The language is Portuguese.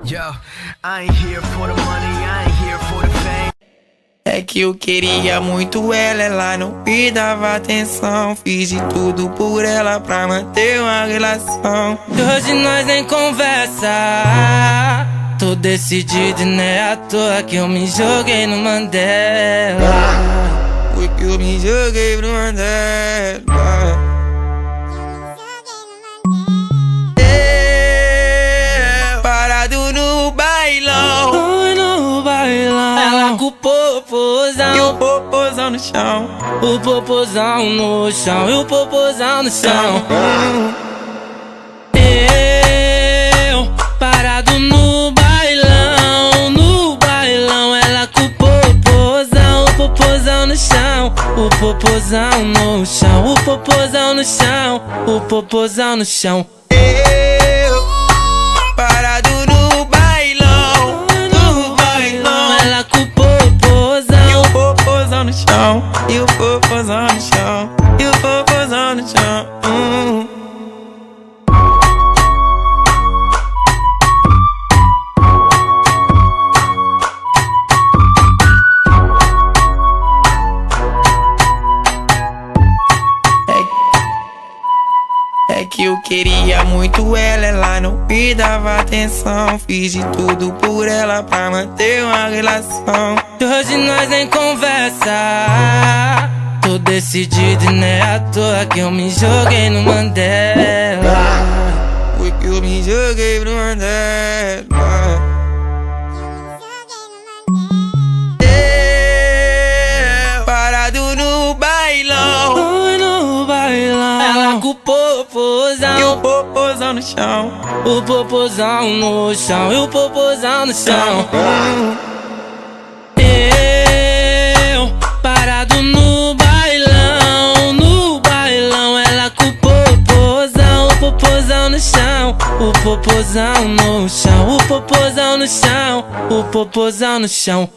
Yo, I ain't here for the money, I ain't here for the fame. É que eu queria muito ela não me dava atenção. Fiz de tudo por ela pra manter uma relação. E hoje nós nem conversa. Tô decidido e não é à toa que eu me joguei no Mandela. Foi que eu me joguei no Mandela. Parado no bailão. No bailão. Ela com o popozão E o popozão no chão. O popozão no chão. E o popozão no chão. Eu parado no bailão. No bailão. Ela com o popozão no chão. O popozão no chão. O popozão no chão. O popozão no chão. Eu parado no bailão. No bailão. Ela com o popozão. E o popozão no chão. E o popozão no chão. E o popozão no chão. É que eu queria muito ela não me dava atenção. Fiz de tudo por ela pra manter uma relação. E hoje nós nem conversa. Tô decidido e não é à toa que eu me joguei no Mandela. Foi que eu me joguei no Mandela. Parado no bailão. No bailão. Ela com o popozão. E o popozão no chão. O popozão no chão. E o popozão no chão. Eu parado no bailão. No bailão. Ela com o popozão no chão. O popozão no chão. O popozão no chão. O popozão no chão.